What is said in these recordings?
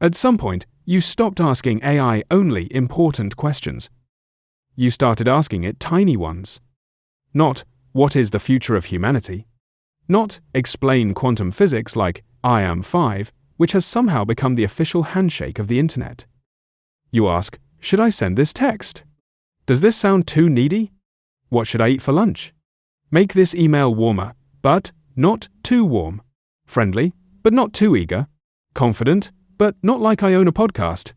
At some point, you stopped asking AI only important questions. You started asking it tiny ones. Not, what is the future of humanity? Not, explain quantum physics like, I am 5, which has somehow become the official handshake of the internet. You ask, should I send this text? Does this sound too needy? What should I eat for lunch? Make this email warmer, but not too warm. Friendly, but not too eager. Confident, but not like I own a podcast.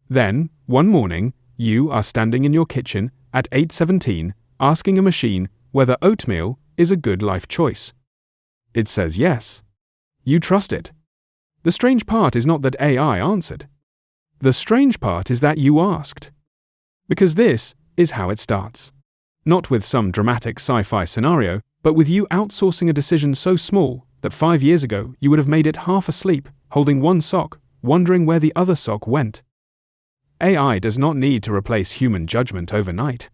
Then, one morning, you are standing in your kitchen at 8:17 asking a machine whether oatmeal is a good life choice. It says yes. You trust it. The strange part is not that AI answered. The strange part is that you asked. Because this is how it starts. Not with some dramatic sci-fi scenario, but with you outsourcing a decision so small that 5 years ago you would have made it half asleep, holding one sock, wondering where the other sock went. AI does not need to replace human judgment overnight.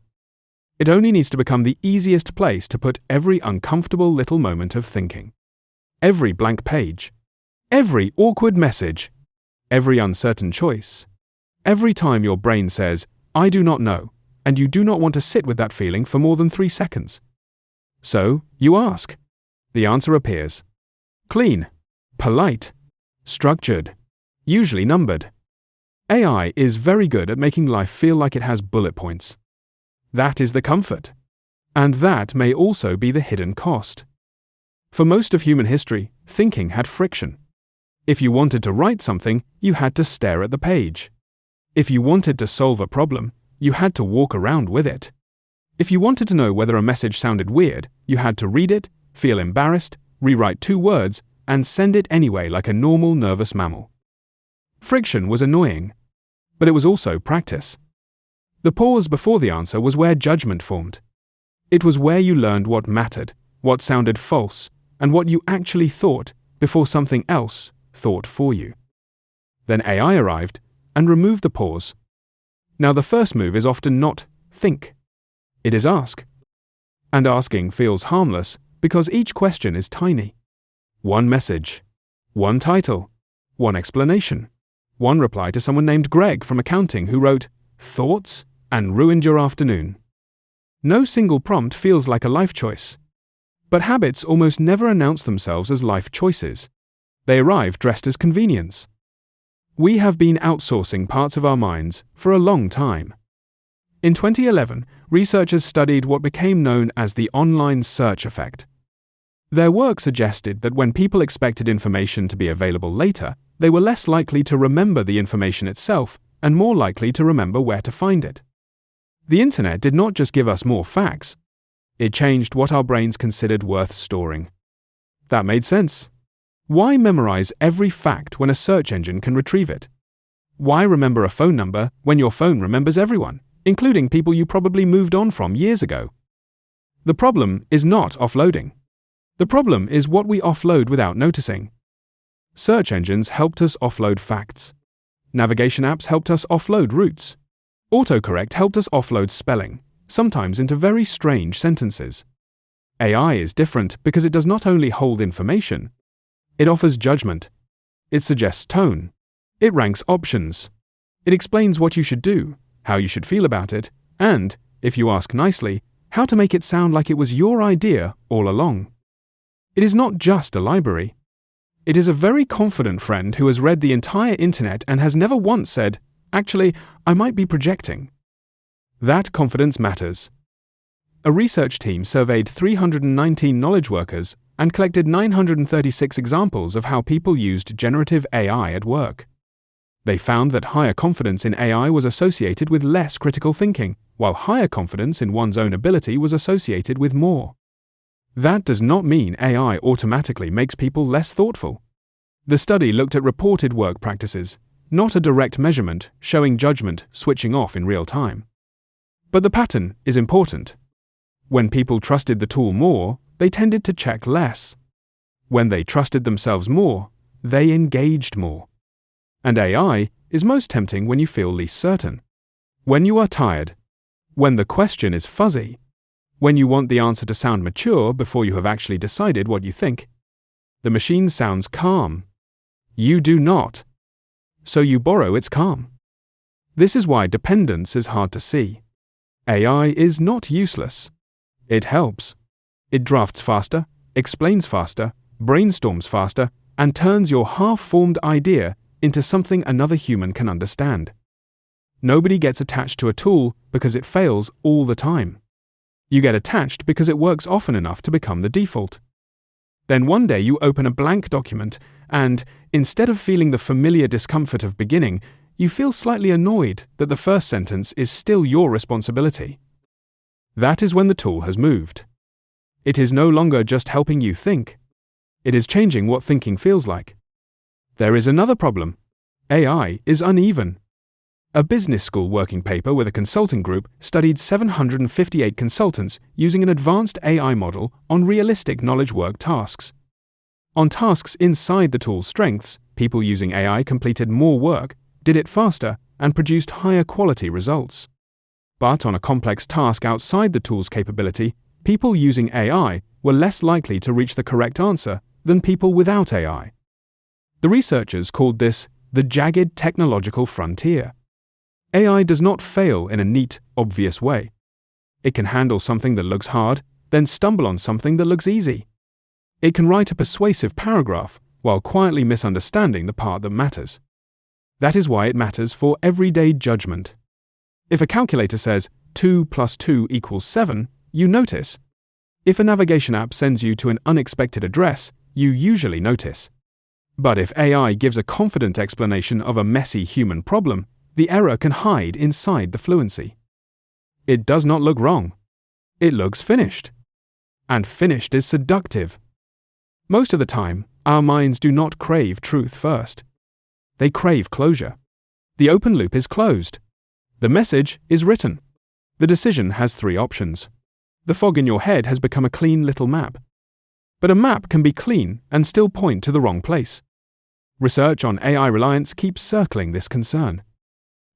It only needs to become the easiest place to put every uncomfortable little moment of thinking. Every blank page. Every awkward message. Every uncertain choice. Every time your brain says, I do not know, and you do not want to sit with that feeling for more than 3 seconds. So, you ask. The answer appears. Clean. Polite. Structured. Usually numbered. AI is very good at making life feel like it has bullet points. That is the comfort. And that may also be the hidden cost. For most of human history, thinking had friction. If you wanted to write something, you had to stare at the page. If you wanted to solve a problem, you had to walk around with it. If you wanted to know whether a message sounded weird, you had to read it, feel embarrassed, rewrite 2 words, and send it anyway like a normal nervous mammal. Friction was annoying, but it was also practice. The pause before the answer was where judgment formed. It was where you learned what mattered, what sounded false, and what you actually thought before something else thought for you. Then AI arrived and removed the pause. Now the first move is often not think. It is ask. And asking feels harmless because each question is tiny. One message. One title. One explanation. One reply to someone named Greg from accounting who wrote, "Thoughts?" and ruined your afternoon. No single prompt feels like a life choice. But habits almost never announce themselves as life choices. They arrive dressed as convenience. We have been outsourcing parts of our minds for a long time. In 2011, researchers studied what became known as the online search effect. Their work suggested that when people expected information to be available later, they were less likely to remember the information itself and more likely to remember where to find it. The internet did not just give us more facts. It changed what our brains considered worth storing. That made sense. Why memorize every fact when a search engine can retrieve it? Why remember a phone number when your phone remembers everyone, including people you probably moved on from years ago? The problem is not offloading. The problem is what we offload without noticing. Search engines helped us offload facts. Navigation apps helped us offload routes. Autocorrect helped us offload spelling, sometimes into very strange sentences. AI is different because it does not only hold information, it offers judgment. It suggests tone. It ranks options. It explains what you should do, how you should feel about it, and, if you ask nicely, how to make it sound like it was your idea all along. It is not just a library. It is a very confident friend who has read the entire internet and has never once said, "Actually, I might be projecting." That confidence matters. A research team surveyed 319 knowledge workers and collected 936 examples of how people used generative AI at work. They found that higher confidence in AI was associated with less critical thinking, while higher confidence in one's own ability was associated with more. That does not mean AI automatically makes people less thoughtful. The study looked at reported work practices, not a direct measurement showing judgment switching off in real time. But the pattern is important. When people trusted the tool more, they tended to check less. When they trusted themselves more, they engaged more. And AI is most tempting when you feel least certain. When you are tired. When the question is fuzzy. When you want the answer to sound mature before you have actually decided what you think. The machine sounds calm. You do not. so you borrow its calm. This is why dependence is hard to see. AI is not useless. It helps. It drafts faster, explains faster, brainstorms faster, and turns your half-formed idea into something another human can understand. Nobody gets attached to a tool because it fails all the time. You get attached because it works often enough to become the default. Then one day you open a blank document and, instead of feeling the familiar discomfort of beginning, you feel slightly annoyed that the first sentence is still your responsibility. That is when the tool has moved. It is no longer just helping you think. It is changing what thinking feels like. There is another problem. AI is uneven. A business school working paper with a consulting group studied 758 consultants using an advanced AI model on realistic knowledge work tasks. On tasks inside the tool's strengths, people using AI completed more work, did it faster, and produced higher quality results. But on a complex task outside the tool's capability, people using AI were less likely to reach the correct answer than people without AI. The researchers called this the jagged technological frontier. AI does not fail in a neat, obvious way. It can handle something that looks hard, then stumble on something that looks easy. It can write a persuasive paragraph while quietly misunderstanding the part that matters. That is why it matters for everyday judgment. If a calculator says 2 + 2 = 7, you notice. If a navigation app sends you to an unexpected address, you usually notice. But if AI gives a confident explanation of a messy human problem, the error can hide inside the fluency. It does not look wrong. It looks finished. And finished is seductive. Most of the time, our minds do not crave truth first. They crave closure. The open loop is closed. The message is written. The decision has 3 options. The fog in your head has become a clean little map. But a map can be clean and still point to the wrong place. Research on AI reliance keeps circling this concern.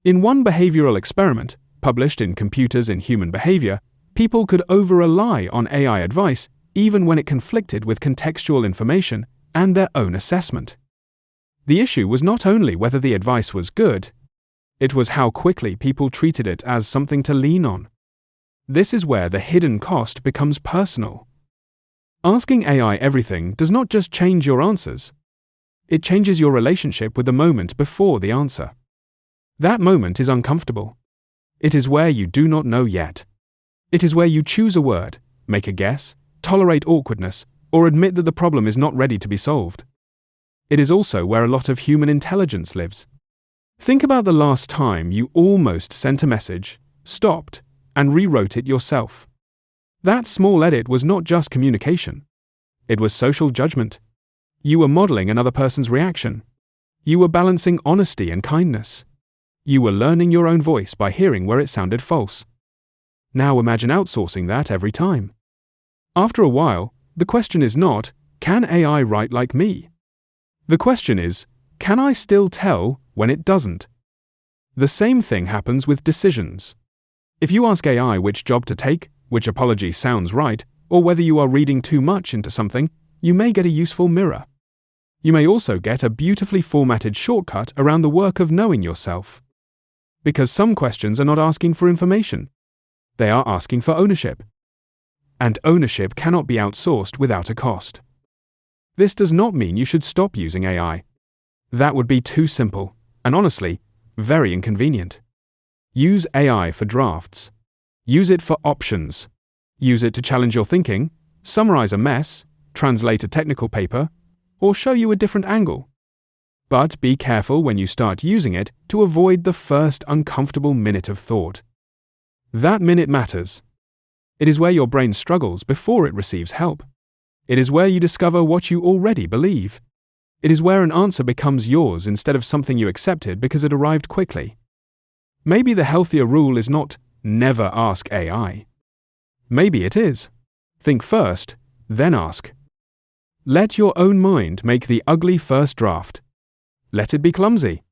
In one behavioral experiment, published in Computers in Human Behavior, people could over-rely on AI advice even when it conflicted with contextual information and their own assessment. The issue was not only whether the advice was good, it was how quickly people treated it as something to lean on. This is where the hidden cost becomes personal. Asking AI everything does not just change your answers. It changes your relationship with the moment before the answer. That moment is uncomfortable. It is where you do not know yet. It is where you choose a word, make a guess, tolerate awkwardness, or admit that the problem is not ready to be solved. It is also where a lot of human intelligence lives. Think about the last time you almost sent a message, stopped, and rewrote it yourself. That small edit was not just communication. It was social judgment. You were modeling another person's reaction. You were balancing honesty and kindness. You were learning your own voice by hearing where it sounded false. Now imagine outsourcing that every time. After a while, the question is not, can AI write like me? The question is, can I still tell when it doesn't? The same thing happens with decisions. If you ask AI which job to take, which apology sounds right, or whether you are reading too much into something, you may get a useful mirror. You may also get a beautifully formatted shortcut around the work of knowing yourself. Because some questions are not asking for information. They are asking for ownership. And ownership cannot be outsourced without a cost. This does not mean you should stop using AI. That would be too simple, and honestly, very inconvenient. Use AI for drafts. Use it for options. Use it to challenge your thinking, summarize a mess, translate a technical paper, or show you a different angle. But be careful when you start using it to avoid the first uncomfortable minute of thought. That minute matters. It is where your brain struggles before it receives help. It is where you discover what you already believe. It is where an answer becomes yours instead of something you accepted because it arrived quickly. Maybe the healthier rule is not never ask AI. Maybe it is. Think first, then ask. Let your own mind make the ugly first draft. Let it be clumsy.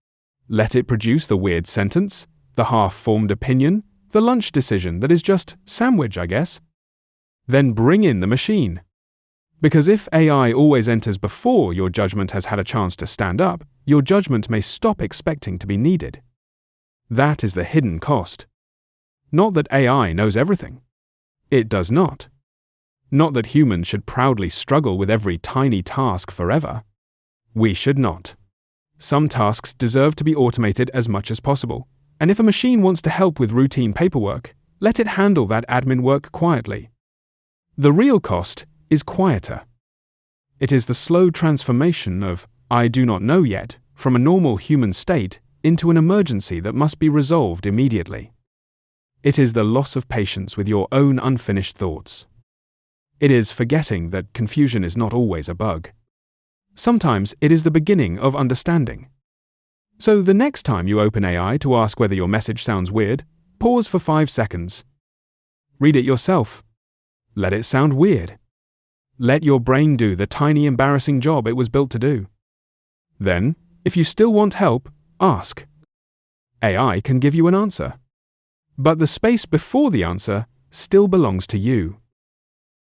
Let it produce the weird sentence, the half-formed opinion, the lunch decision that is just sandwich, I guess. Then bring in the machine. Because if AI always enters before your judgment has had a chance to stand up, your judgment may stop expecting to be needed. That is the hidden cost. Not that AI knows everything. It does not. Not that humans should proudly struggle with every tiny task forever. We should not. Some tasks deserve to be automated as much as possible, and if a machine wants to help with routine paperwork, let it handle that admin work quietly. The real cost is quieter. It is the slow transformation of "I do not know yet" from a normal human state into an emergency that must be resolved immediately. It is the loss of patience with your own unfinished thoughts. It is forgetting that confusion is not always a bug. Sometimes it is the beginning of understanding. So the next time you open AI to ask whether your message sounds weird, pause for 5 seconds. Read it yourself. Let it sound weird. Let your brain do the tiny embarrassing job it was built to do. Then, if you still want help, ask. AI can give you an answer. But the space before the answer still belongs to you.